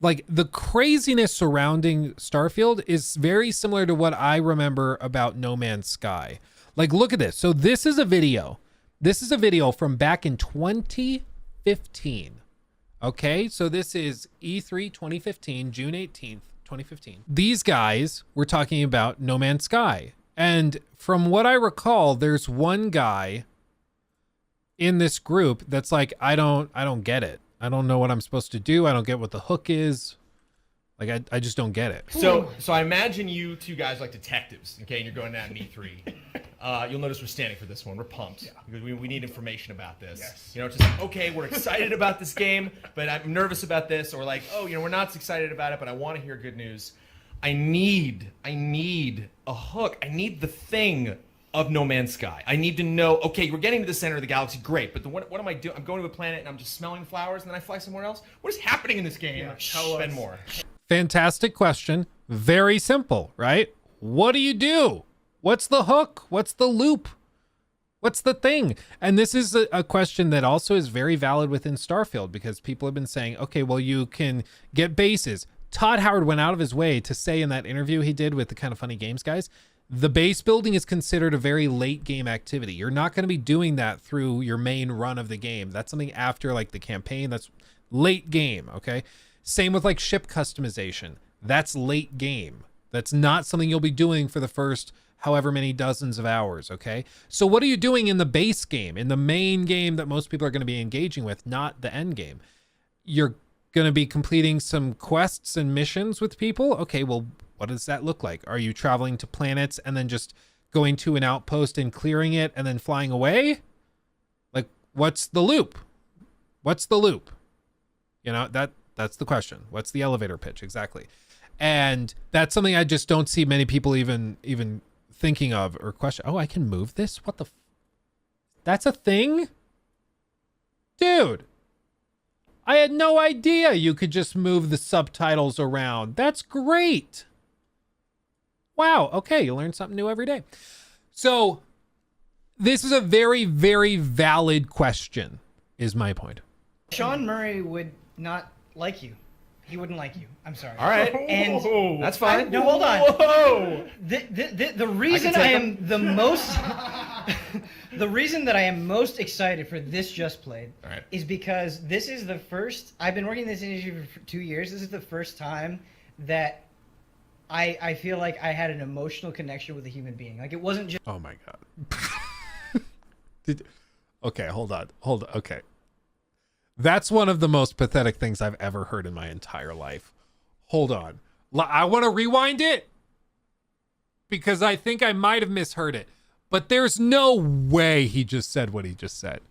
Like the craziness surrounding Starfield is very similar to what I remember about No Man's Sky. Like, look at this. So this is a video. This is a video from back in 2015. Okay, so this is E3 2015, June 18th, 2015. These guys were talking about No Man's Sky. And from what I recall, there's one guy in this group that's like, I don't get it. I don't know what I'm supposed to do. I don't get what the hook is. Like, I just don't get it. So I imagine you two guys like detectives, okay, and you're going down to E3. You'll notice we're standing for this one. We're pumped because we need information about this. Yes. You know, it's just like, okay, we're excited about this game, but I'm nervous about this, or like, oh, you know, we're not excited about it, but I want to hear good news. I need a hook. I need the thing of No Man's Sky. I need to know, okay, we're getting to the center of the galaxy, great, but what am I doing? I'm going to a planet and I'm just smelling flowers and then I fly somewhere else? What is happening in this game? Yeah, spend more. Fantastic question. Very simple, right? What do you do? What's the hook? What's the loop? What's the thing? And this is a question that also is very valid within Starfield, because people have been saying, okay, well, you can get bases. Todd Howard went out of his way to say in that interview he did with the Kind of Funny Games guys, the base building is considered a very late game activity. You're not going to be doing that through your main run of the game. That's something after like the campaign. That's late game. Okay. Same with like ship customization. That's late game. That's not something you'll be doing for the first however many dozens of hours. Okay. So what are you doing in the base game, in the main game that most people are going to be engaging with, not the end game? You're going to be completing some quests and missions with people. Okay. Well, what does that look like? Are you traveling to planets and then just going to an outpost and clearing it and then flying away? Like, what's the loop? What's the loop? You know, that's the question. What's the elevator pitch? Exactly. And that's something I just don't see many people even thinking of or question. Oh, I can move this? What the that's a thing? Dude, I had no idea you could just move the subtitles around. That's great. Wow. Okay. You learn something new every day. So this is a very, very valid question, is my point. Sean Murray would not like you. He wouldn't like you. I'm sorry. All right. And that's fine. No, hold on. Whoa. The reason I am the most the reason that I am most excited for this Just Played is because this is the first, I've been working in this industry for 2 years. This is the first time that I feel like I had an emotional connection with a human being. Like, it wasn't just... Oh my God. Okay, hold on. Okay. That's one of the most pathetic things I've ever heard in my entire life. Hold on. I want to rewind it because I think I might have misheard it. But there's no way he just said what he just said.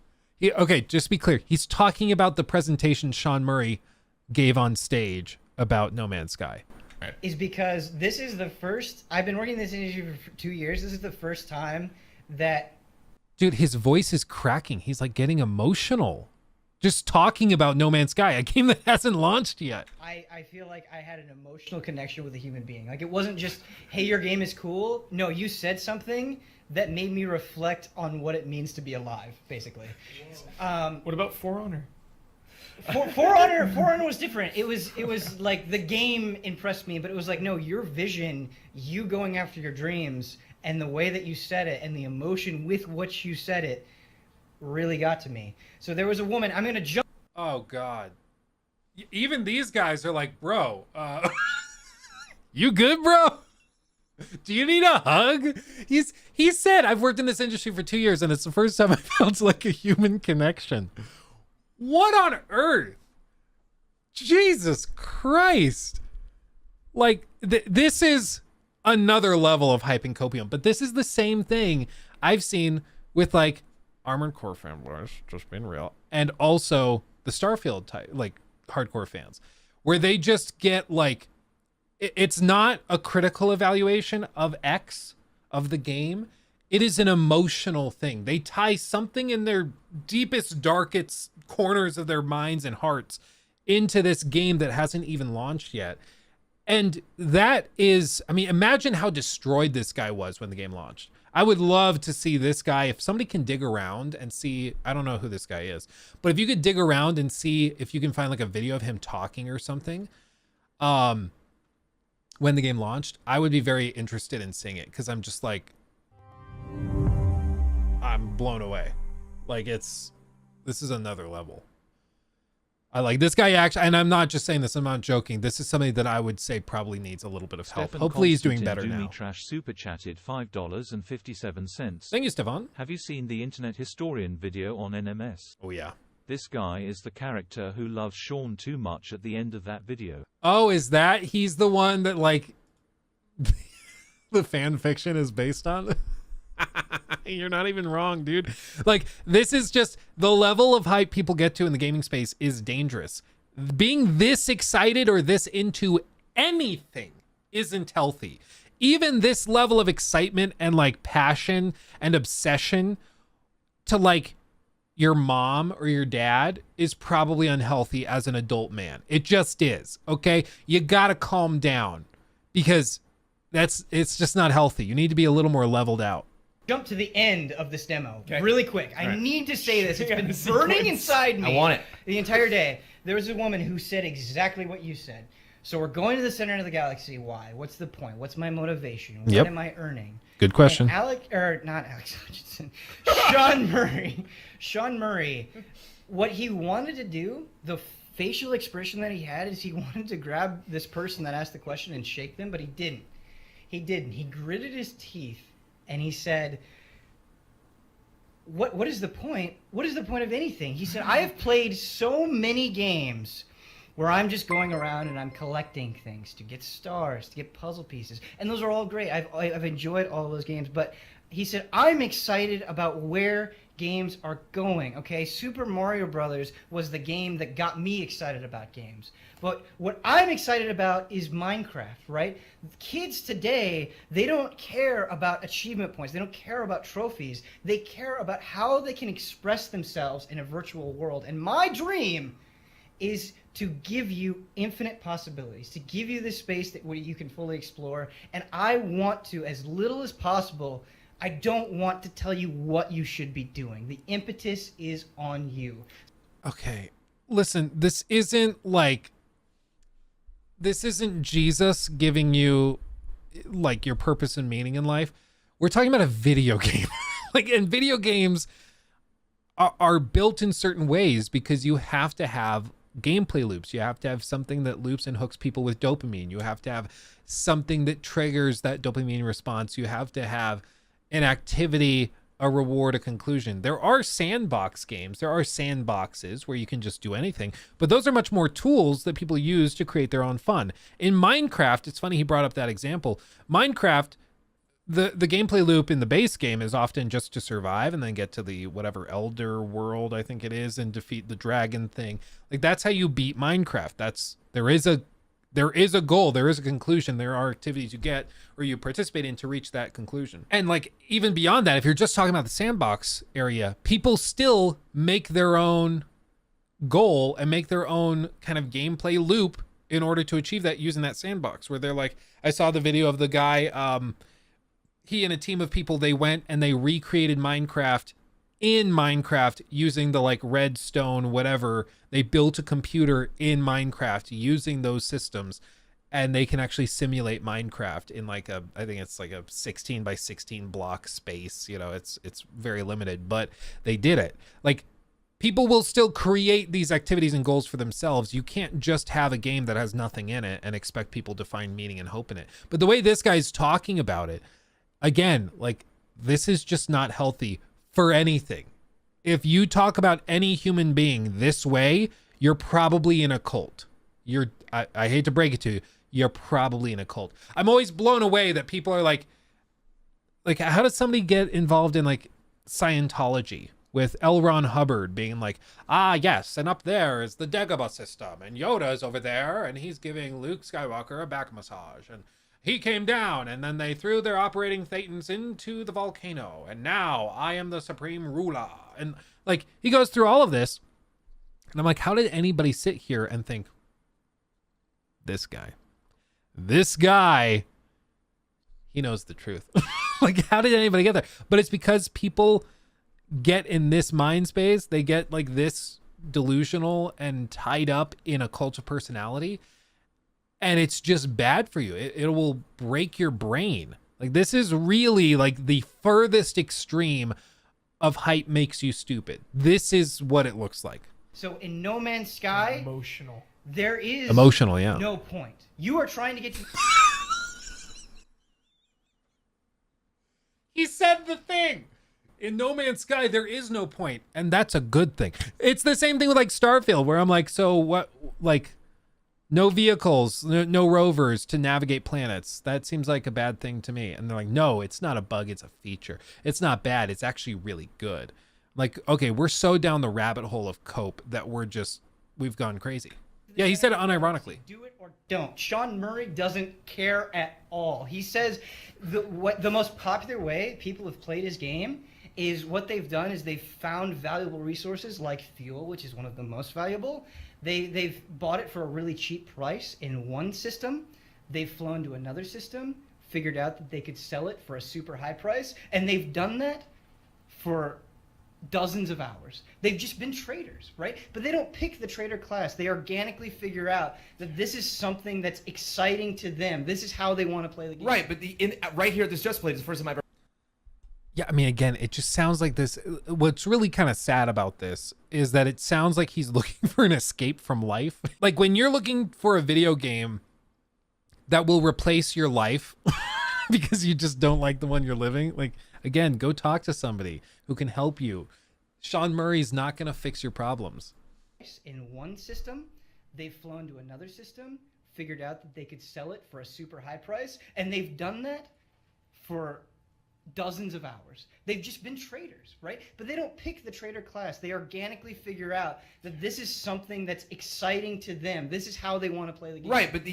Okay, just be clear. He's talking about the presentation Sean Murray gave on stage about No Man's Sky. Is because this is the first, I've been working in this industry for 2 years. This is the first time that... Dude, his voice is cracking. He's like getting emotional. Just talking about No Man's Sky, a game that hasn't launched yet. I feel like I had an emotional connection with a human being. Like, it wasn't just, hey, your game is cool. No, you said something that made me reflect on what it means to be alive, basically. What about For Honor? For Honor was different. It was like the game impressed me, but it was like, no, your vision, you going after your dreams, and the way that you said it, and the emotion with which you said it, really got to me. So there was a woman. I'm gonna jump. Oh God! Even these guys are like, bro, you good, bro? Do you need a hug? He said, I've worked in this industry for 2 years, and it's the first time I felt like a human connection. What on earth? Jesus Christ! Like this is another level of hyping copium, but this is the same thing I've seen with like Armored Core fanboys, just being real, and also the Starfield type, like hardcore fans, where they just get like, it's not a critical evaluation of X of the game. It is an emotional thing. They tie something in their deepest, darkest corners of their minds and hearts into this game that hasn't even launched yet. And that is, I mean, imagine how destroyed this guy was when the game launched. I would love to see this guy, if somebody can dig around and see, I don't know who this guy is, but if you could dig around and see if you can find like a video of him talking or something, when the game launched, I would be very interested in seeing it because I'm just like, I'm blown away. Like this is another level. I like this guy actually, and I'm not just saying this, I'm not joking. This is something that I would say probably needs a little bit of help. Stefan Hopefully he's doing better Constantine now. Trash super chatted $5.57. Thank you, Stefan. Have you seen the Internet Historian video on NMS? Oh yeah. This guy is the character who loves Sean too much at the end of that video. Oh, is that he's the one that like the fan fiction is based on? You're not even wrong, dude. Like, this is just the level of hype people get to in the gaming space is dangerous. Being this excited or this into anything isn't healthy. Even this level of excitement and like passion and obsession to like your mom or your dad is probably unhealthy as an adult man. It just is. Okay. You gotta calm down because it's just not healthy. You need to be a little more leveled out. Jump to the end of this demo really quick. I need to say this. It's been burning sequence. inside me. I want it. The entire day. There was a woman who said exactly what you said. So we're going to the center of the galaxy. Why? What's the point? What's my motivation? What am I earning? Good question. And not Alex Hutchinson. Sean Murray. Sean Murray. What he wanted to do, the facial expression that he had is he wanted to grab this person that asked the question and shake them, but he didn't. He didn't. He gritted his teeth. And he said, what is the point? What is the point of anything? He said, I have played so many games where I'm just going around and I'm collecting things to get stars, to get puzzle pieces. And those are all great. I've enjoyed all of those games. But he said, I'm excited about where games are going, okay? Super Mario Brothers was the game that got me excited about games. But what I'm excited about is Minecraft, right? Kids today, they don't care about achievement points. They don't care about trophies. They care about how they can express themselves in a virtual world. And my dream is to give you infinite possibilities, to give you this space where you can fully explore. And I want to, as little as possible, I don't want to tell you what you should be doing. The impetus is on you. Okay. Listen, this isn't Jesus giving you like your purpose and meaning in life. We're talking about a video game. And video games are built in certain ways because you have to have gameplay loops. You have to have something that loops and hooks people with dopamine. You have to have something that triggers that dopamine response. You have to have an activity, a reward, a conclusion. There are sandbox games. There are sandboxes where you can just do anything, but those are much more tools that people use to create their own fun. In Minecraft, it's funny he brought up that example. Minecraft, the gameplay loop in the base game is often just to survive and then get to the whatever elder world I think it is and defeat the dragon thing. Like that's how you beat Minecraft. There is a goal, there is a conclusion, there are activities you get or you participate in to reach that conclusion. And like even beyond that, if you're just talking about the sandbox area, people still make their own goal and make their own kind of gameplay loop in order to achieve that using that sandbox where they're like, I saw the video of the guy, he and a team of people, they went and they recreated Minecraft in Minecraft using the like redstone, whatever. They built a computer in Minecraft using those systems and they can actually simulate Minecraft in like I think it's like a 16 by 16 block space. You know, it's very limited, but they did it. Like people will still create these activities and goals for themselves. You can't just have a game that has nothing in it and expect people to find meaning and hope in it. But the way this guy's talking about it, again, like this is just not healthy for anything. If you talk about any human being this way, you're probably in a cult. I hate to break it to you, you're probably in a cult. I'm always blown away that people are like how does somebody get involved in like Scientology with L. Ron Hubbard being like, yes, and up there is the Dagobah system and Yoda's over there and he's giving Luke Skywalker a back massage and he came down and then they threw their operating thetans into the volcano and now I am the supreme ruler. And like he goes through all of this and I'm like, how did anybody sit here and think this guy, he knows the truth. Like how did anybody get there? But it's because people get in this mind space. They get like this delusional and tied up in a cult of personality. and it's just bad for you. It will break your brain. Like, this is really like the furthest extreme of hype makes you stupid. This is what it looks like. So in No Man's Sky, Emotional. there is Emotional, yeah. no point. You are trying to get to... He said the thing. In No Man's Sky, there is no point, and that's a good thing. It's the same thing with like Starfield, where I'm like, so what? Like, no vehicles, no rovers to navigate planets. That seems like a bad thing to me. And they're like, no, it's not a bug, it's a feature. It's not bad, it's actually really good. Like, okay, we're so down the rabbit hole of cope that we've gone crazy. Yeah, he said it unironically. Do it or don't. Sean Murray doesn't care at all. He says the most popular way people have played his game is what they've done is they've found valuable resources like fuel, which is one of the most valuable. They've bought it for a really cheap price in one system. They've flown to another system, figured out that they could sell it for a super high price, and they've done that for dozens of hours. They've just been traders, right? But they don't pick the trader class. They organically figure out that this is something that's exciting to them. This is how they want to play the game. Right, but right here, this Just Played is the first time I've ever... Yeah, I mean, again, it just sounds like this. What's really kind of sad about this is that it sounds like he's looking for an escape from life. Like, when you're looking for a video game that will replace your life because you just don't like the one you're living, like, again, go talk to somebody who can help you. Sean Murray's not going to fix your problems. In one system, they've flown to another system, figured out that they could sell it for a super high price, and they've done that for dozens of hours. They've just been traders, right? But they don't pick the trader class. They organically figure out that this is something that's exciting to them. This is how they want to play the game. Right, but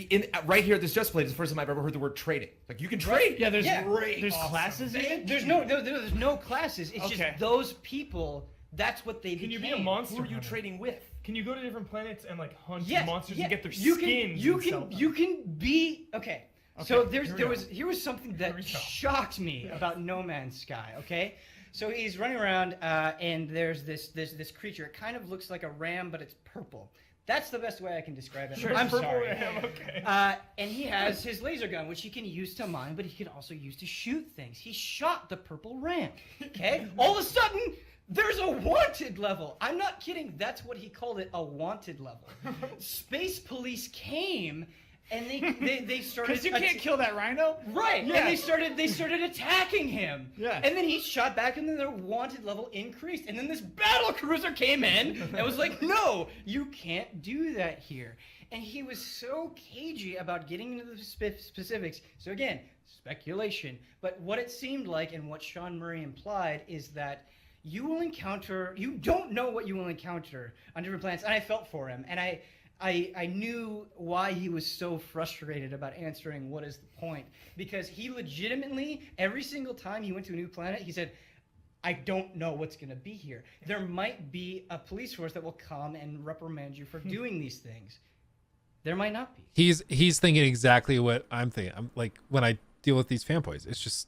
right here, this Just Played is the first time I've ever heard the word trading. Like, you can trade. Yeah, there's great, there's classes in it. There's no classes. It's Okay. just those people. That's what they Can you became. be a monster? Who are you hunter? trading with? Can you go to different planets and like hunt Yes, monsters yeah. and get their you skins? Can, and sell them? you can be okay. So Okay, here was something Here we that go. shocked me about No Man's Sky. Okay, so he's running around and there's this creature. It kind of looks like a ram, but it's purple. That's the best way I can describe it. I'm Purple sorry. ram, okay. And he has his laser gun, which he can use to mine, but he can also use to shoot things. He shot the purple ram. Okay, all of a sudden, there's a wanted level. I'm not kidding. That's what he called it, a wanted level. Space police came. And they started. Because you can't kill that rhino. Right. Yeah. And they started attacking him. Yeah. And then he shot back, and then their wanted level increased. And then this battle cruiser came in and was like, "No, you can't do that here." And he was so cagey about getting into the specifics. So again, speculation. But what it seemed like, and what Sean Murray implied, is that you don't know what you will encounter on different planets. And I felt for him, and I knew why he was so frustrated about answering what is the point, because he legitimately, every single time he went to a new planet, he said, I don't know what's going to be here. There might be a police force that will come and reprimand you for doing these things. There might not be. He's thinking exactly what I'm thinking. I'm like, when I deal with these fanboys, it's just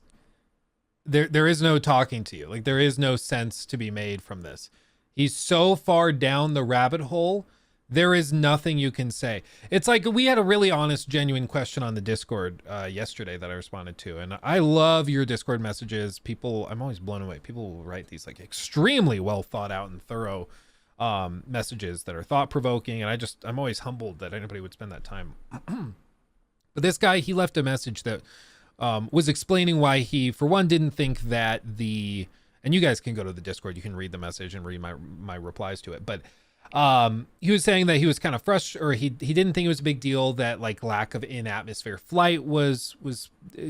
there is no talking to you. Like, there is no sense to be made from this. He's so far down the rabbit hole. There is nothing you can say. It's like, we had a really honest, genuine question on the Discord yesterday that I responded to. And I love your Discord messages. I'm always blown away. People will write these like extremely well thought out and thorough messages that are thought provoking. And I'm always humbled that anybody would spend that time. But this guy, he left a message that was explaining why he, for one, didn't think that and you guys can go to the Discord. You can read the message and read my replies to it. But he was saying that he was kind of frustrated, or he didn't think it was a big deal that like lack of in-atmosphere flight was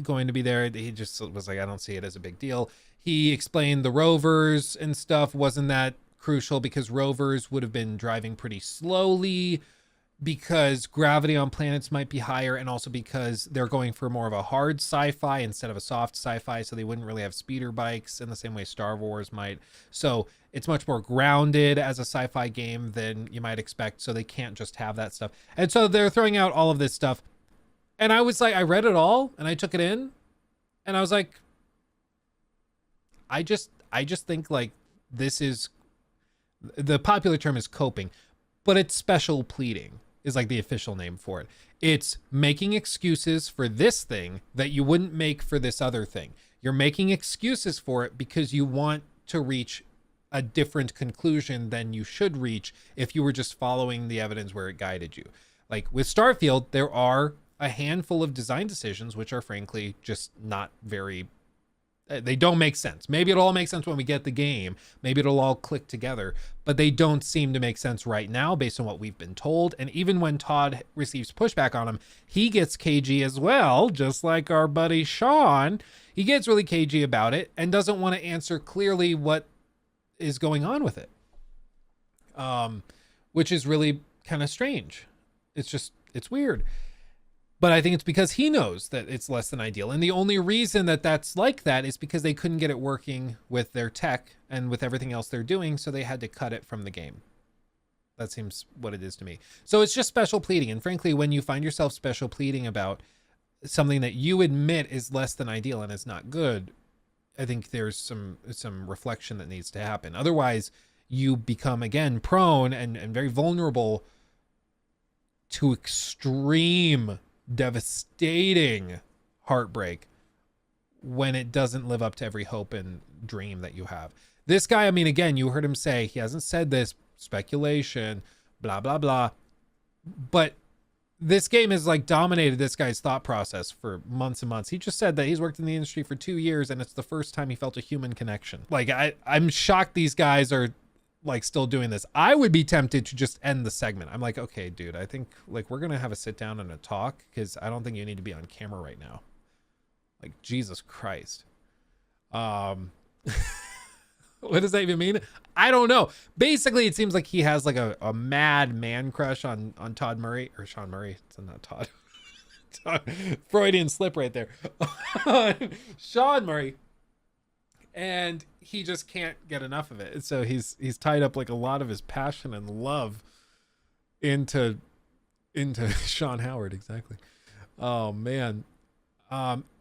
going to be there. He just was like, I don't see it as a big deal. He explained the rovers and stuff wasn't that crucial because rovers would have been driving pretty slowly because gravity on planets might be higher, and also because they're going for more of a hard sci-fi instead of a soft sci-fi, so they wouldn't really have speeder bikes in the same way Star Wars might. So it's much more grounded as a sci-fi game than you might expect, so they can't just have that stuff. And so they're throwing out all of this stuff. And I was like, I read it all and I took it in, and I was like, I just think like this is, the popular term is coping, but it's special pleading is like the official name for it. It's making excuses for this thing that you wouldn't make for this other thing. You're making excuses for it because you want to reach a different conclusion than you should reach if you were just following the evidence where it guided you. Like with Starfield, there are a handful of design decisions which are frankly just not very, they don't make sense. Maybe it'll all make sense when we get the game. Maybe it'll all click together, but they don't seem to make sense right now based on what we've been told. And even when Todd receives pushback on him, he gets cagey as well, just like our buddy Sean. He gets really cagey about it and doesn't want to answer clearly what is going on with it, which is really kind of strange. It's weird. But I think it's because he knows that it's less than ideal. And the only reason that that's like that is because they couldn't get it working with their tech and with everything else they're doing. So they had to cut it from the game. That seems what it is to me. So it's just special pleading. And frankly, when you find yourself special pleading about something that you admit is less than ideal and is not good, I think there's some reflection that needs to happen. Otherwise, you become, again, prone and very vulnerable to extreme, devastating heartbreak when it doesn't live up to every hope and dream that you have. This guy, I mean, again, you heard him say, he hasn't said this, speculation, blah, blah, blah. But this game has like dominated this guy's thought process for months and months. He just said that he's worked in the industry for 2 years and it's the first time he felt a human connection. Like I'm shocked these guys are like still doing this. I would be tempted to just end the segment. I'm like, okay, dude, I think like we're going to have a sit down and a talk because I don't think you need to be on camera right now. Like, Jesus Christ. What does that even mean? I don't know. Basically, it seems like he has like a mad man crush on Todd Murray or Sean Murray. It's not Todd. Freudian slip right there. Sean Murray. And he just can't get enough of it. So he's tied up like a lot of his passion and love into Sean Howard. Exactly. Oh man.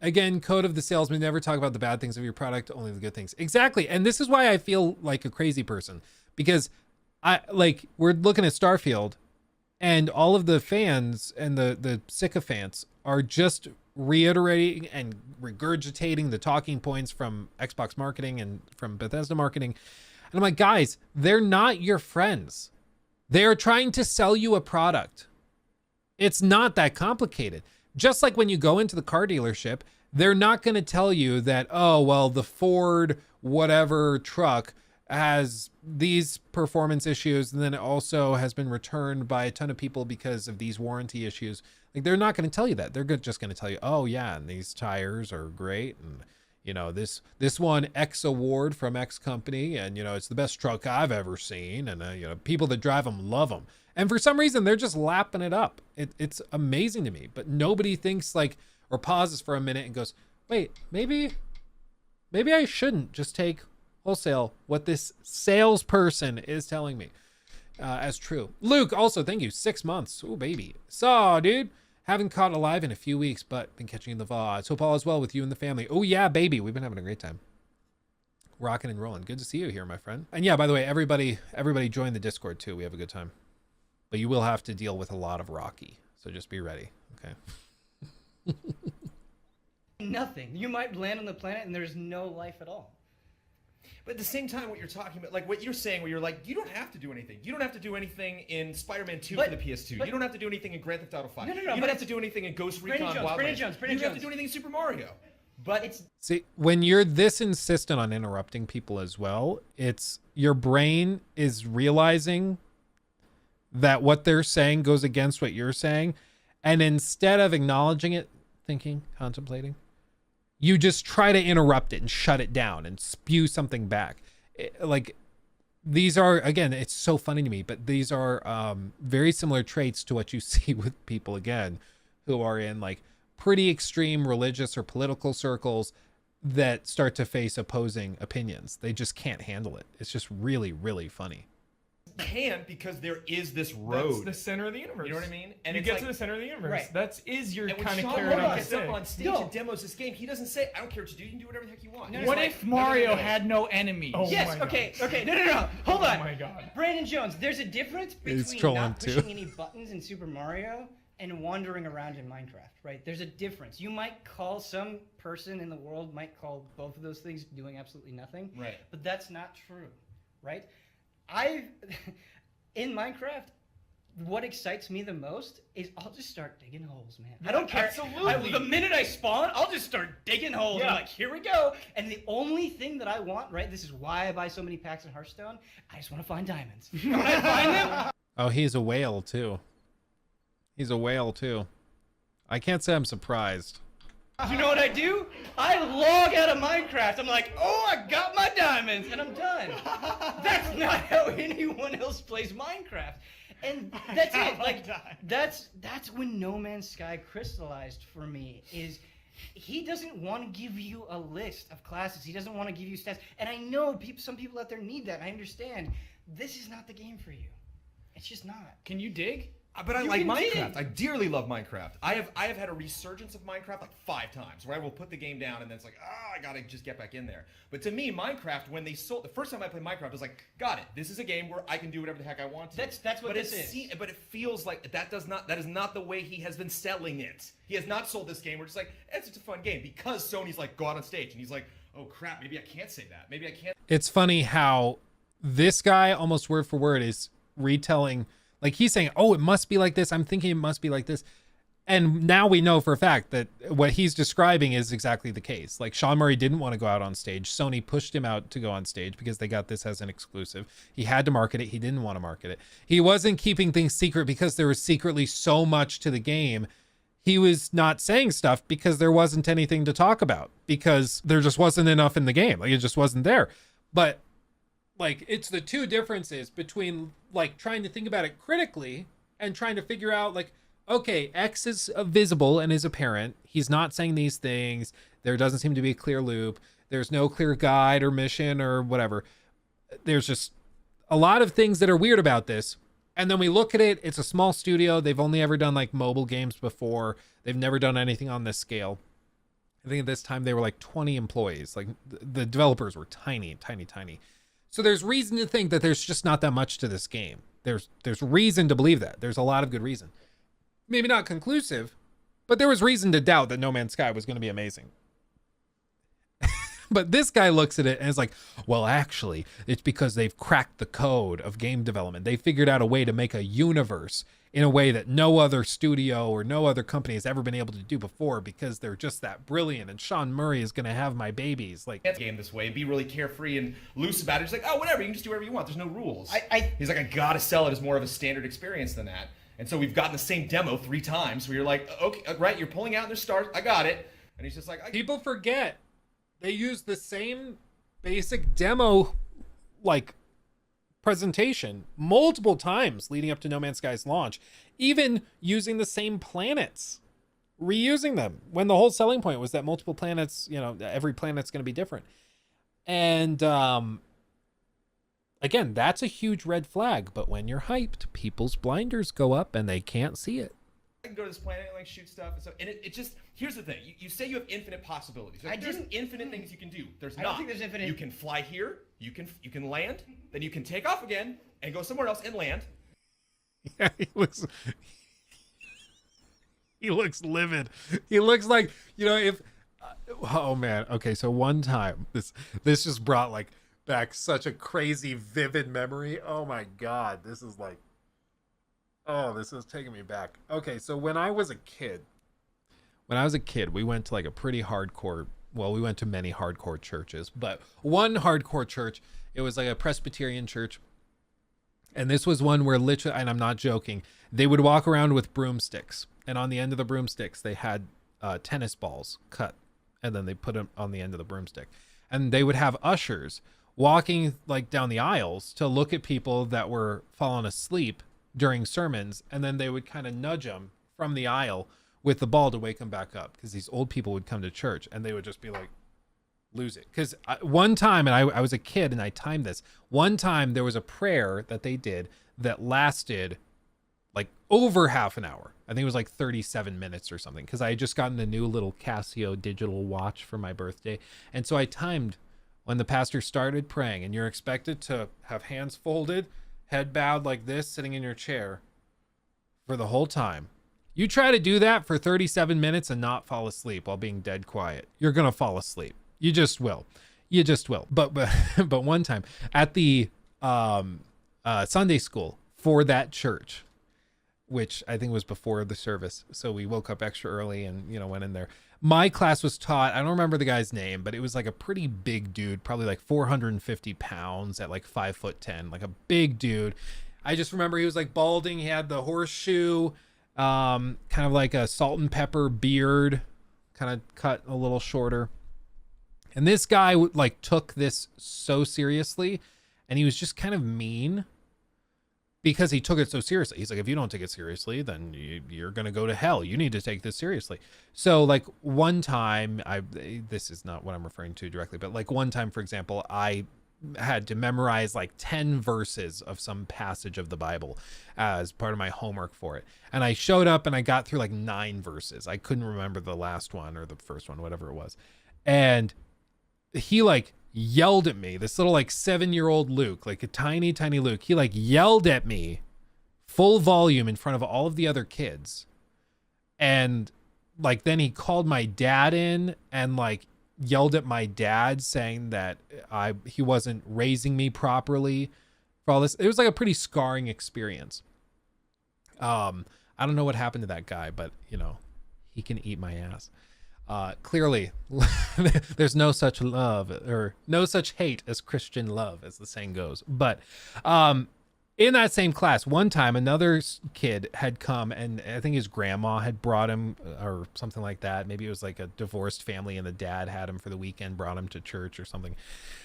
Again, code of the salesman, never talk about the bad things of your product, only the good things. Exactly. And this is why I feel like a crazy person, because we're looking at Starfield and all of the fans and the sycophants are just reiterating and regurgitating the talking points from Xbox marketing and from Bethesda marketing. And I'm like, guys, they're not your friends. They're trying to sell you a product. It's not that complicated. Just like when you go into the car dealership, they're not going to tell you that, oh, well, the Ford whatever truck has these performance issues and then it also has been returned by a ton of people because of these warranty issues. Like, they're not going to tell you that. They're just going to tell you, oh yeah, and these tires are great, and you know, this won X award from X company, and you know, it's the best truck I've ever seen, and you know, people that drive them love them. And for some reason, they're just lapping it up. It's amazing to me. But nobody thinks like, or pauses for a minute and goes, wait, maybe I shouldn't just take wholesale what this salesperson is telling me as true. Luke, also, thank you. 6 months. Oh, baby. So, dude, haven't caught alive in a few weeks, but been catching the VODs. Hope all is well with you and the family. Oh, yeah, baby. We've been having a great time. Rocking and rolling. Good to see you here, my friend. And yeah, by the way, everybody join the Discord too. We have a good time. But you will have to deal with a lot of Rocky. So just be ready. Okay. Nothing. You might land on the planet and there's no life at all. But at the same time, what you're talking about, like what you're saying, where you're like, you don't have to do anything. You don't have to do anything in Spider-Man 2 for the PS2. You don't have to do anything in Grand Theft Auto 5. No. You don't have to do anything in Ghost Recon Wildlands. You don't have to do anything in Super Mario. But it's... See, when you're this insistent on interrupting people as well, it's your brain is realizing that what they're saying goes against what you're saying. And instead of acknowledging it, thinking, contemplating, you just try to interrupt it and shut it down and spew something back. Like, these are, again, it's so funny to me, but these are very similar traits to what you see with people, again, who are in like pretty extreme religious or political circles that start to face opposing opinions. They just can't handle it. It's just really, really funny. Can, because there is this road. That's the center of the universe. You know what I mean? And you get like, to the center of the universe. Right. That is your kind of carrot on gets stick. up on stage and demos this game. He doesn't say, "I don't care what you do. You can do whatever the heck you want." No, what if Mario had no enemies? Oh yes. Okay. No. Hold on. Oh my God. Brandon Jones. There's a difference between not pushing any buttons in Super Mario and wandering around in Minecraft, right? There's a difference. You might call some person in the world might call both of those things doing absolutely nothing. Right. But that's not true, right? In Minecraft, what excites me the most is I'll just start digging holes, man. I don't care. Absolutely. The minute I spawn, I'll just start digging holes. Yeah. I'm like, here we go. And the only thing that I want, right? This is why I buy so many packs in Hearthstone. I just want to find diamonds. And when I find them, Oh, he's a whale too. He's a whale too. I can't say I'm surprised. you know what I do? I log out of Minecraft. I'm like, oh, I got my diamonds, and I'm done. That's not how anyone else plays Minecraft. And that's it. Like that's when No Man's Sky crystallized for me. Is he doesn't want to give you a list of classes. He doesn't want to give you stats. And I know some people out there need that. I understand. This is not the game for you. It's just not. Can you dig? But I You like can Minecraft. dig. I dearly love Minecraft. I have had a resurgence of Minecraft like 5 times, where I will put the game down and then it's like, I gotta just get back in there. But to me, Minecraft, when they sold the first time I played Minecraft, I was like, got it. This is a game where I can do whatever the heck I want to. That's what this is. But it feels like that is not the way he has been selling it. He has not sold this game. We're just like, it's just a fun game, because Sony's like, go out on stage, and he's like, oh crap, maybe I can't say that. Maybe I can't. It's funny how this guy almost word for word is retelling. Like, he's saying, oh, it must be like this. I'm thinking it must be like this. And now we know for a fact that what he's describing is exactly the case. Like, Sean Murray didn't want to go out on stage. Sony pushed him out to go on stage because they got this as an exclusive. He had to market it. He didn't want to market it. He wasn't keeping things secret because there was secretly so much to the game. He was not saying stuff because there wasn't anything to talk about, because there just wasn't enough in the game. Like, it just wasn't there. But like, it's the two differences between like trying to think about it critically and trying to figure out like, okay, X is visible and is apparent. He's not saying these things. There doesn't seem to be a clear loop. There's no clear guide or mission or whatever. There's just a lot of things that are weird about this. And then we look at it, it's a small studio. They've only ever done like mobile games before. They've never done anything on this scale. I think at this time they were like 20 employees. Like, the developers were tiny. So there's reason to think that there's just not that much to this game. There's reason to believe that. There's a lot of good reason. Maybe not conclusive, but there was reason to doubt that No Man's Sky was going to be amazing. But this guy looks at it and is like, well, actually, it's because they've cracked the code of game development. They figured out a way to make a universe in a way that no other studio or no other company has ever been able to do before, because they're just that brilliant. And Sean Murray is going to have my babies. Like, Game this way, be really carefree and loose about it. He's like, oh, whatever, you can just do whatever you want. There's no rules. He's like, I gotta sell it as more of a standard experience than that. And so we've gotten the same demo 3 times where you're like, okay, right, you're pulling out, and there's stars, I got it. And he's just like, people forget they use the same basic demo like presentation multiple times leading up to No Man's Sky's launch, even using the same planets, reusing them, when the whole selling point was that multiple planets, you know, every planet's going to be different. And again, that's a huge red flag. But when you're hyped, people's blinders go up and they can't see it. I can go to this planet and like shoot stuff and stuff. And it just, here's the thing. You say you have infinite possibilities. Like, there's infinite things you can do. There's not. I don't think there's infinite. You can fly here, you can land, then you can take off again and go somewhere else and land. Yeah, he looks livid. He looks like, you know, if oh man. Okay, so one time this just brought like back such a crazy vivid memory. Oh my god, this is like, oh, this is taking me back. Okay, so when I was a kid, we went to like a pretty hardcore, well, we went to many hardcore churches, but one hardcore church, it was like a Presbyterian church. And this was one where literally, and I'm not joking, they would walk around with broomsticks. And on the end of the broomsticks, they had tennis balls cut. And then they put them on the end of the broomstick. And they would have ushers walking like down the aisles to look at people that were falling asleep during sermons. And then they would kind of nudge them from the aisle with the ball to wake them back up. Because these old people would come to church and they would just be like, lose it. Because one time, and I was a kid and I timed this, one time there was a prayer that they did that lasted like over half an hour. I think it was like 37 minutes or something, because I had just gotten the new little Casio digital watch for my birthday. And so I timed when the pastor started praying, and you're expected to have hands folded, head bowed like this, sitting in your chair for the whole time. You try to do that for 37 minutes and not fall asleep while being dead quiet. You're going to fall asleep. You just will. You just will. But one time at the Sunday school for that church, which I think was before the service. So we woke up extra early and, went in there. My class was taught, I don't remember the guy's name, but it was like a pretty big dude, probably like 450 pounds at like 5'10", like a big dude. I just remember he was like balding. He had the horseshoe, kind of like a salt and pepper beard, kind of cut a little shorter. And this guy like took this so seriously, and he was just kind of mean because he took it so seriously. He's like, if you don't take it seriously, then you're going to go to hell. You need to take this seriously. So like one time, this is not what I'm referring to directly, but like one time, for example, I had to memorize like 10 verses of some passage of the Bible as part of my homework for it. And I showed up and I got through like 9 verses. I couldn't remember the last one or the first one, whatever it was. And he like yelled at me, this little like 7-year-old Luke, like a tiny Luke. He like yelled at me full volume in front of all of the other kids. And like, then he called my dad in and like yelled at my dad saying that he wasn't raising me properly for all this. It was like a pretty scarring experience. I don't know what happened to that guy, but he can eat my ass. Clearly there's no such love or no such hate as Christian love, as the saying goes. But in that same class, one time another kid had come, and I think his grandma had brought him or something like that. Maybe it was like a divorced family and the dad had him for the weekend, brought him to church or something.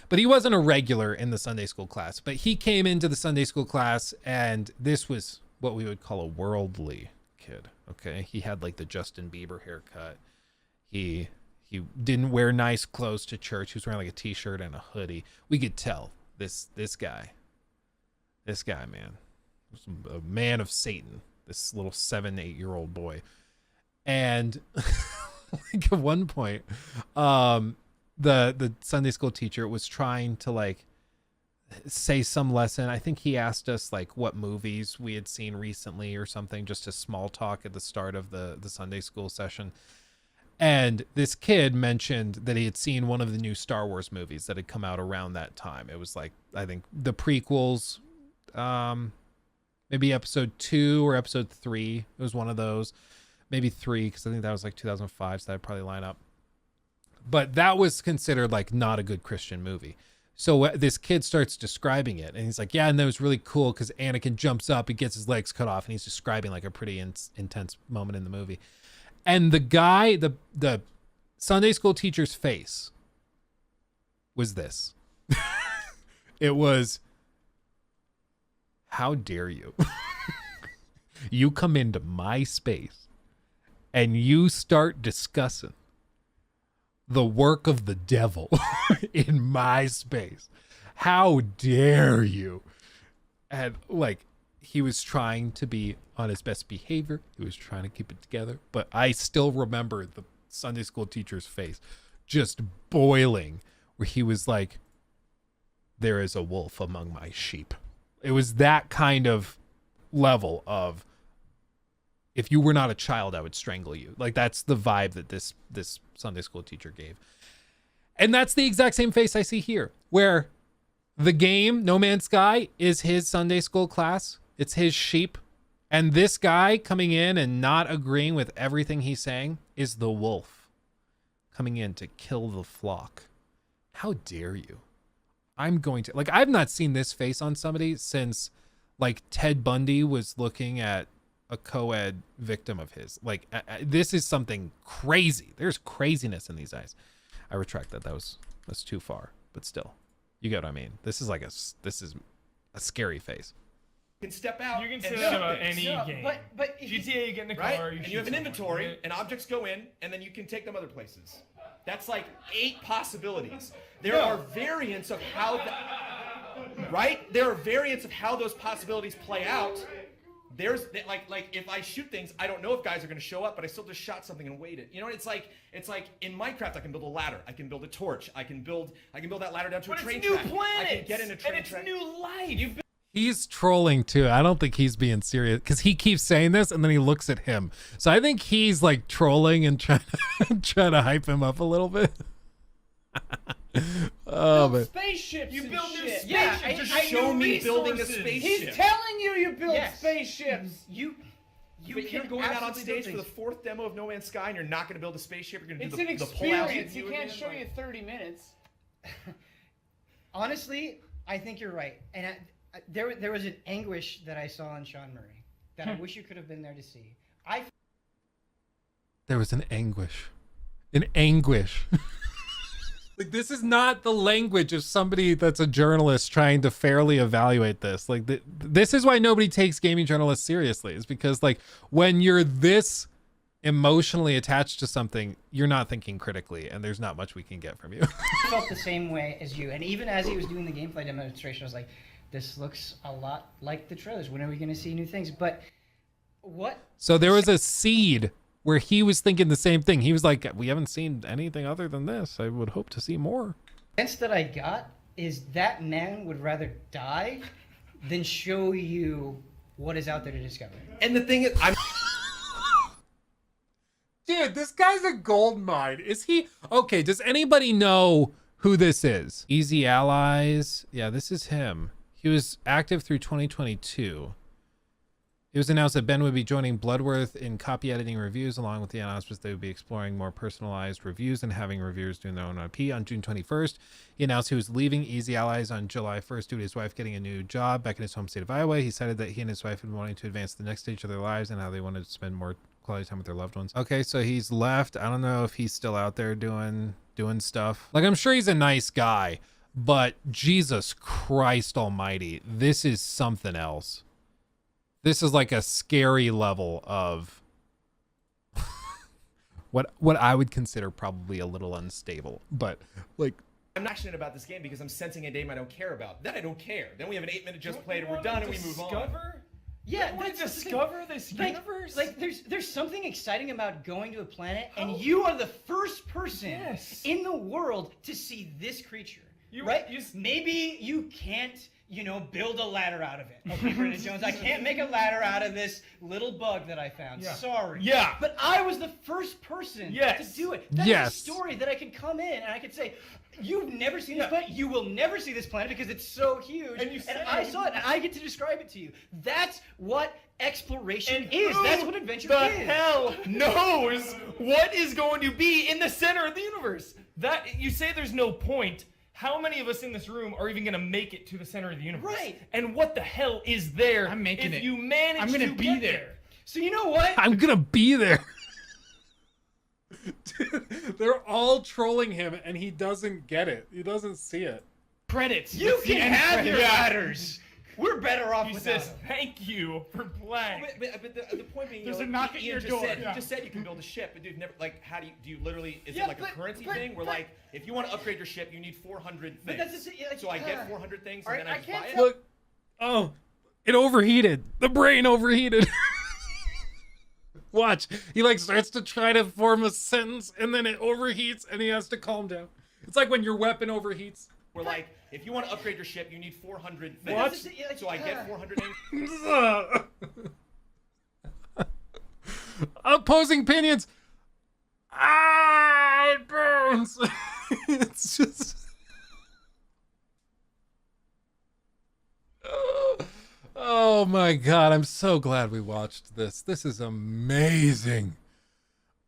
But he wasn't a regular in the Sunday school class. But he came into the Sunday school class, and this was what we would call a worldly kid. Okay. He had like the Justin Bieber haircut. He didn't wear nice clothes to church. He was wearing like a t-shirt and a hoodie. We could tell this guy, man, was a man of Satan, this little 7-8-year-old boy. And like at one point, the Sunday school teacher was trying to like say some lesson. I think he asked us like what movies we had seen recently or something, just a small talk at the start of the Sunday school session. And this kid mentioned that he had seen one of the new Star Wars movies that had come out around that time. It was like, I think the prequels, maybe episode 2 or episode 3. It was one of those, maybe 3, because I think that was like 2005, so that'd probably line up. But that was considered like not a good Christian movie. So this kid starts describing it, and he's like, yeah, and that was really cool because Anakin jumps up and gets his legs cut off, and he's describing like a pretty intense moment in the movie. And the guy, the Sunday school teacher's face was this. It was, how dare you? You come into my space and you start discussing the work of the devil in my space. How dare you? And like, he was trying to be on his best behavior. He was trying to keep it together. But I still remember the Sunday school teacher's face just boiling, where he was like, there is a wolf among my sheep. It was that kind of level of, if you were not a child, I would strangle you. Like, that's the vibe that this Sunday school teacher gave. And that's the exact same face I see here, where the game, No Man's Sky, is his Sunday school class. It's his sheep. And this guy coming in and not agreeing with everything he's saying is the wolf coming in to kill the flock. How dare you? I'm going to, like, I've not seen this face on somebody since like Ted Bundy was looking at a co-ed victim of his. Like, this is something crazy. There's craziness in these eyes. I retract that. That's too far, but still, you get what I mean. This is a scary face. Can step out. You can and say shoot that about things, any game. But if GTA, you get in the car, right? you And shoot you have an someone. inventory, and objects go in, and then you can take them other places. That's like 8 possibilities. There are variants of how right? There are variants of how those possibilities play out. There's like if I shoot things, I don't know if guys are going to show up, but I still just shot something and waited. You know, it's like in Minecraft, I can build a ladder, I can build a torch, I can build that ladder down to a train track. But it's new planets, I can get in a train and it's track. new life. He's trolling too. I don't think he's being serious because he keeps saying this and then he looks at him. So I think he's like trolling and trying to hype him up a little bit. Oh, but Spaceships. You and build new shit. spaceships. Yeah, Just I show need me building a resources. spaceship. He's telling you build Yes. spaceships. You But you're can going out on absolutely stage for the 4th demo of No Man's Sky, and you're not going to build a spaceship. You're going to It's do an the pull-out. experience. He can't show you 30 minutes. Honestly, I think you're right. And there was an anguish that I saw in Sean Murray that I wish you could have been there to see. there was an anguish. An anguish. Like, this is not the language of somebody that's a journalist trying to fairly evaluate this. Like, this is why nobody takes gaming journalists seriously. Is because, like, when you're this emotionally attached to something, you're not thinking critically, and there's not much we can get from you. I felt the same way as you. And even as he was doing the gameplay demonstration, I was like, this looks a lot like the trailers. When are we going to see new things? But what? So there was a seed where he was thinking the same thing. He was like, we haven't seen anything other than this. I would hope to see more. Sense that I got is that man would rather die than show you what is out there to discover. And the thing is, I'm Dude, this guy's a gold mine. Is he? Okay, does anybody know who this is? Easy Allies. Yeah, this is him. He was active through 2022. It was announced that Ben would be joining Bloodworth in copy editing reviews, along with the announcements they would be exploring more personalized reviews and having reviewers doing their own IP. On June 21st, he announced he was leaving Easy Allies on July 1st due to his wife getting a new job back in his home state of Iowa. He cited that he and his wife had been wanting to advance the next stage of their lives and how they wanted to spend more quality time with their loved ones. Okay, so he's left. I don't know if he's still out there doing stuff. Like, I'm sure he's a nice guy, but Jesus Christ almighty, this is something else. This is like a scary level of what I would consider probably a little unstable. But like, I'm passionate about this game because I'm sensing a game I don't care about. Then I don't care. Then we have an 8-minute just played and we're done and we move on. Yeah, You want to that's the thing. discover this universe? Like there's something exciting about going to a planet and you are the first person in the world to see this creature. Right? Maybe you can't, build a ladder out of it. Okay, Brendan Jones, I can't make a ladder out of this little bug that I found. Yeah. Sorry. Yeah. But I was the first person to do it. That's a story that I could come in and I could say, you've never seen this planet. You will never see this planet because it's so huge. And I saw it, and I get to describe it to you. That's what exploration is. That's what adventure the is. hell knows what is going to be in the center of the universe? That you say there's no point. How many of us in this room are even going to make it to the center of the universe? Right. And what the hell is there? I'm making if it. you manage I'm gonna to be get there. So you know what? I'm gonna be there. Dude, they're all trolling him and he doesn't get it. He doesn't see it. Credits. You It's the can end have credits. your ladders. We're better off He without says, them. "Thank you for playing." But the point being, There's you a know, knock at Ian your just door. Said, Yeah. He just said you can build a ship, but dude, never like how do you literally? Is Yeah, it like a currency thing where like if you want to upgrade your ship, you need 400 things. But that's the, like, so I get 400 things and then I just buy it. Look, oh, it overheated. The brain overheated. Watch, he like starts to try to form a sentence and then it overheats and he has to calm down. It's like when your weapon overheats. We're like, if you want to upgrade your ship, you need 400 things. What? That's just- So I get 400 things. Opposing opinions. Ah, it burns. It's just. Oh my God, I'm so glad we watched this. This is amazing.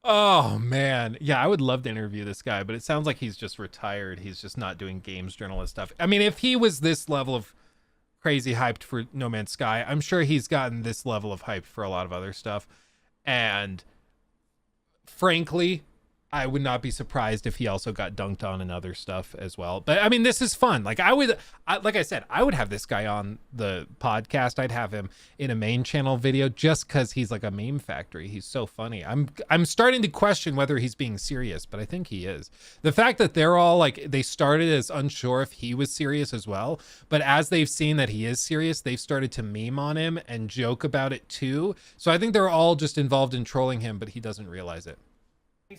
Oh man. Yeah, I would love to interview this guy, but it sounds like he's just retired. He's just not doing games journalist stuff. I mean, if he was this level of crazy hyped for No Man's Sky, I'm sure he's gotten this level of hype for a lot of other stuff. And frankly, I would not be surprised if he also got dunked on in other stuff as well. But I mean, this is fun. Like like I said, I would have this guy on the podcast. I'd have him in a main channel video just because he's like a meme factory. He's so funny. I'm starting to question whether he's being serious, but I think he is. The fact that they're all like, they started as unsure if he was serious as well, but as they've seen that he is serious, they've started to meme on him and joke about it too. So I think they're all just involved in trolling him, but he doesn't realize it.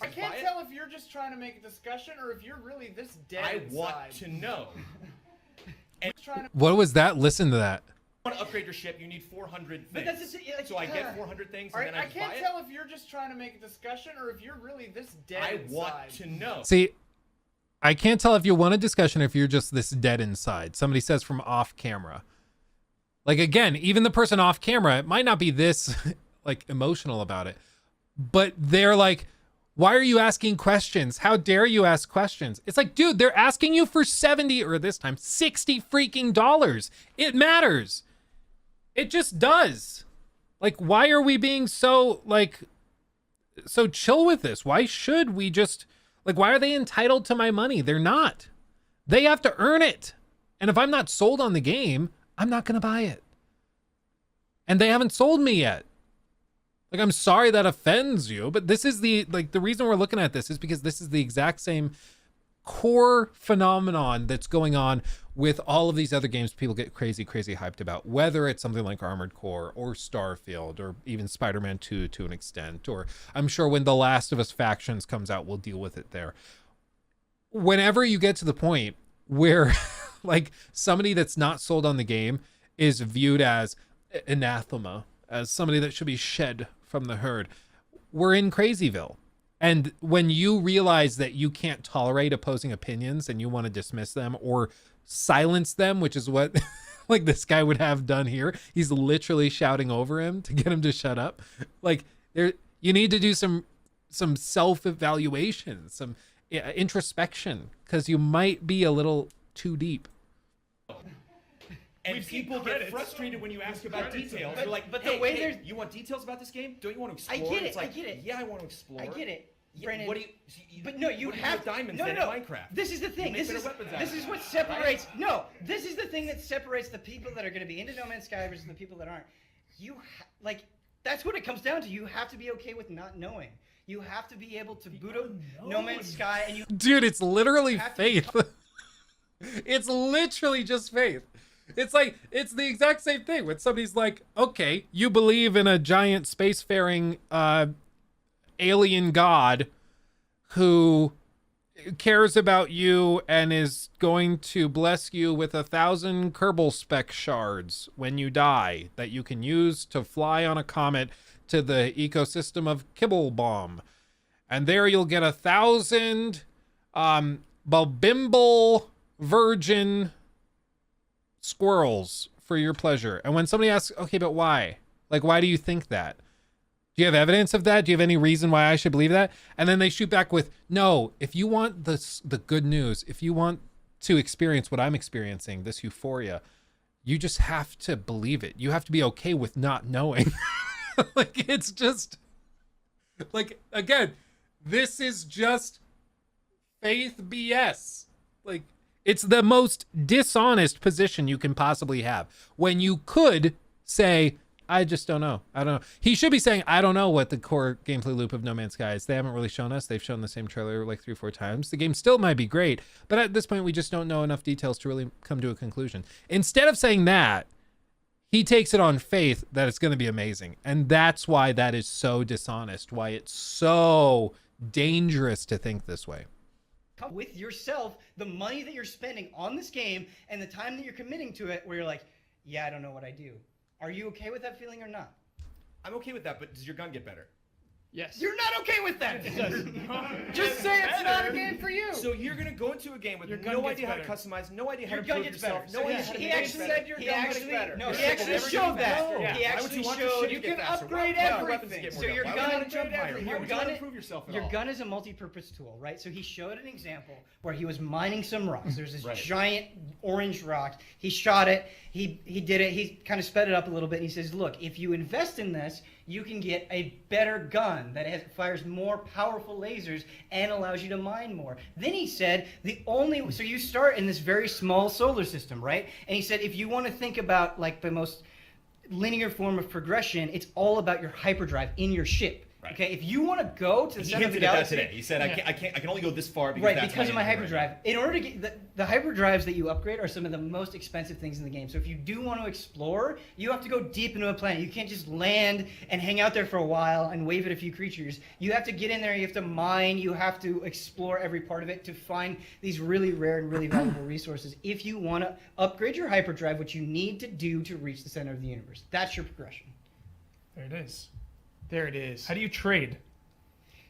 I can't tell if you're just trying to make a discussion or if you're really this dead I inside. want to know. What was that? Listen to that. want to upgrade your ship, you need 400 things. But that's the thing, like, so I get 400 things, All and right, then I I just buy can't it? tell if you're just trying to make a discussion or if you're really this dead I inside. want to know. See, I can't tell if you want a discussion or if you're just this dead inside. Somebody says from off camera. Like, again, even the person off camera, it might not be this like emotional about it, but they're like, why are you asking questions? How dare you ask questions? It's like, dude, they're asking you for 70 or this time 60 freaking dollars. It matters. It just does. Like, why are we being so chill with this? Why should we just, like, why are they entitled to my money? They're not. They have to earn it. And if I'm not sold on the game, I'm not going to buy it. And they haven't sold me yet. Like, I'm sorry that offends you, but this is the reason we're looking at this is because this is the exact same core phenomenon that's going on with all of these other games people get crazy hyped about, whether it's something like Armored Core or Starfield or even Spider-Man 2 to an extent, or I'm sure when The Last of Us Factions comes out, we'll deal with it there. Whenever you get to the point where like somebody that's not sold on the game is viewed as anathema, as somebody that should be shed from the herd, we're in Crazyville. And when you realize that you can't tolerate opposing opinions and you want to dismiss them or silence them, which is what like this guy would have done here. He's literally shouting over him to get him to shut up. Like, there, you need to do some self-evaluation, some introspection, because you might be a little too deep. And people get frustrated when you ask about details. They're like, but hey, the way there's, you want details about this game? Don't you want to I explore? get it. It's like, I get it. Yeah, I want to explore. I get it. Yeah, Brandon, what do you? but no, you what do have with diamonds no, in no. Minecraft. This is the thing. You make This is better weapons out this of is it, what separates. No, this is the thing that separates the people that are going to be into No Man's Sky versus the people that aren't. Like, that's what it comes down to. You have to be okay with not knowing. You have to be able to boot up No Man's Sky, and you. Dude, it's literally have to faith. It's literally just faith. It's like, it's the exact same thing when somebody's like, okay, you believe in a giant spacefaring alien god who cares about you and is going to bless you with 1,000 Kerbal spec shards when you die that you can use to fly on a comet to the ecosystem of Kibble Bomb. And there you'll get 1,000 Balbimble virgin squirrels for your pleasure. And when somebody asks, okay, but why? Like, why do you think that? Do you have evidence of that? Do you have any reason why I should believe that? And then they shoot back with, no, if you want the good news, if you want to experience what I'm experiencing, this euphoria, you just have to believe it. You have to be okay with not knowing. Like, it's just, like, again, this is just faith BS. Like, it's the most dishonest position you can possibly have when you could say, I just don't know. I don't know. He should be saying, I don't know what the core gameplay loop of No Man's Sky is. They haven't really shown us. They've shown the same trailer like 3 or 4 times. The game still might be great, but at this point, we just don't know enough details to really come to a conclusion. Instead of saying that, he takes it on faith that it's going to be amazing. And that's why that is so dishonest, why it's so dangerous to think this way. With yourself, the money that you're spending on this game and the time that you're committing to it, where you're like, yeah, I don't know what I do. Are you okay with that feeling or not? I'm okay with that, but does your gun get better? Yes. You're not okay with that. Just say it's not a game for you. So you're gonna go into a game with Your gun no gets idea how to better. customize, no idea how Your to gun improve gets yourself, better. no So idea he- how to he make it actually better. said your He gun gets actually, better. no, Your he ship actually will never showed get that. faster. He Yeah. Why would actually you want your showed. ship to You get can faster? upgrade Why would your weapons everything. get more So durable? your Why would you gun, want to jump higher? Why your would you want gun, to improve yourself at your all? gun is a multi-purpose tool, right? So he showed an example where he was mining some rocks. There's this Right. giant orange rock. He shot it. He did it. He kind of sped it up a little bit. And he says, "Look, if you invest in this, you can get a better gun that fires more powerful lasers and allows you to mine more." Then he said, so you start in this very small solar system, right? And he said, if you want to think about like the most linear form of progression, it's all about your hyperdrive in your ship. Right. Okay, if you want to go to the He center of the hinted at that galaxy, today. He said, I can only go this far because right, that's because of my inventory. hyperdrive. In order to get the hyperdrives that you upgrade are some of the most expensive things in the game. So if you do want to explore, you have to go deep into a planet. You can't just land and hang out there for a while and wave at a few creatures. You have to get in there. You have to mine. You have to explore every part of it to find these really rare and really valuable resources. If you want to upgrade your hyperdrive, which you need to do to reach the center of the universe, that's your progression. There it is. There it is. How do you trade?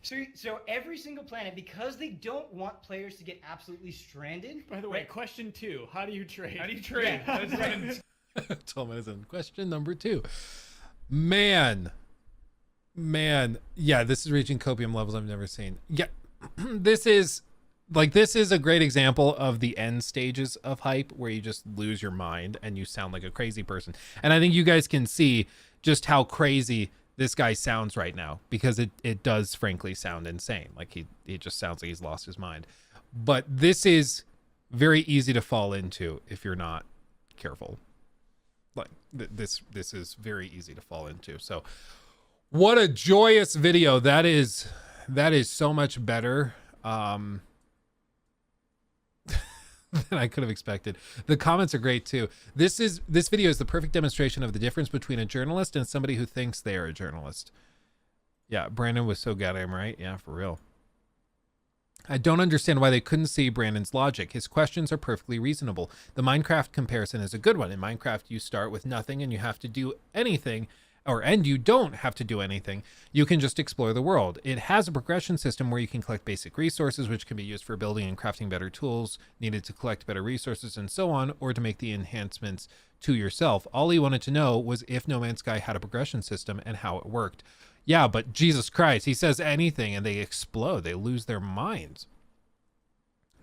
So every single planet, because they don't want players to get absolutely stranded. By the way, right? question 2: how do you trade? How do you trade? Yeah. That's been- 12 minutes in. Question number 2. Man, yeah, this is reaching copium levels I've never seen. Yeah, this is a great example of the end stages of hype where you just lose your mind and you sound like a crazy person. And I think you guys can see just how crazy this guy sounds right now, because it does frankly sound insane. Like he just sounds like he's lost his mind. But this is very easy to fall into if you're not careful. Like this is very easy to fall into. So what a joyous video. That is so much better than I could have expected. The comments are great too. This video is the perfect demonstration of the difference between a journalist and somebody who thinks they are a journalist. Yeah, Brandon was so goddamn right. Yeah, for real. I don't understand why they couldn't see Brandon's logic. His questions are perfectly reasonable. The Minecraft comparison is a good one. In Minecraft, you start with nothing and you have to do anything, and you don't have to do anything. You can just explore the world. It has a progression system where you can collect basic resources, which can be used for building and crafting better tools needed to collect better resources and so on, or to make the enhancements to yourself. All he wanted to know was if No Man's Sky had a progression system and how it worked. Yeah, but Jesus Christ, he says anything and they explode. They lose their minds.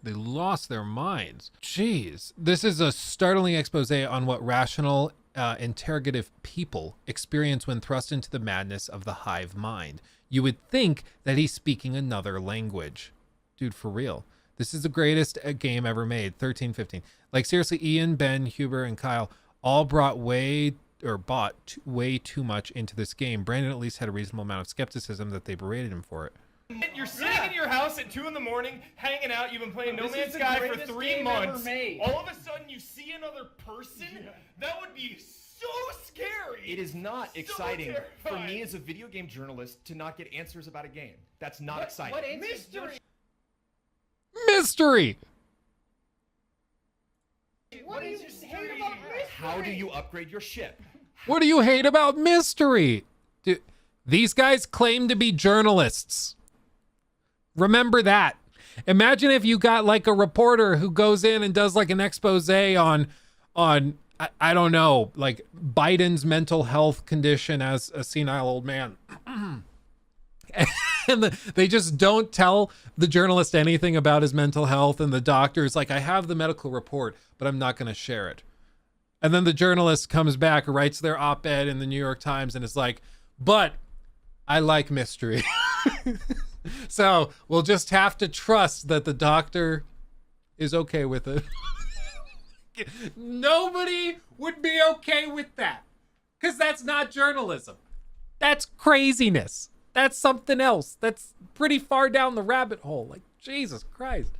They lost their minds. Jeez. This is a startling expose on what rational, interrogative people experience when thrust into the madness of the hive mind. You would think that he's speaking another language. Dude, for real. This is the greatest game ever made. 13-15. Like, seriously, Ian, Ben, Huber, and Kyle all bought way too much into this game. Brandon at least had a reasonable amount of skepticism that they berated him for it. You're sitting in your house at 2 a.m, hanging out. You've been playing No Man's Sky for 3 months. All of a sudden, you see another person. That would be so scary. It is not So exciting for terrifying. me as a video game journalist to not get answers about a game. That's not exciting. What Mystery. Mystery! What do you hate about mystery? How do you upgrade your ship? What do you hate about mystery? Dude, these guys claim to be journalists. Remember that. Imagine if you got like a reporter who goes in and does like an expose on I don't know, like Biden's mental health condition as a senile old man. And they just don't tell the journalist anything about his mental health, and the doctor's like, I have the medical report, but I'm not going to share it. And then the journalist comes back, writes their op-ed in the New York Times, and is like, but I like mystery. So we'll just have to trust that the doctor is okay with it. Nobody would be okay with that, because that's not journalism. That's craziness. That's something else. That's pretty far down the rabbit hole. Like, Jesus Christ.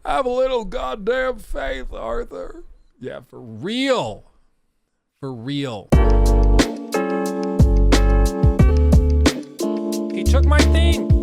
Have a little goddamn faith, Arthur. Yeah, for real. For real. He took my thing.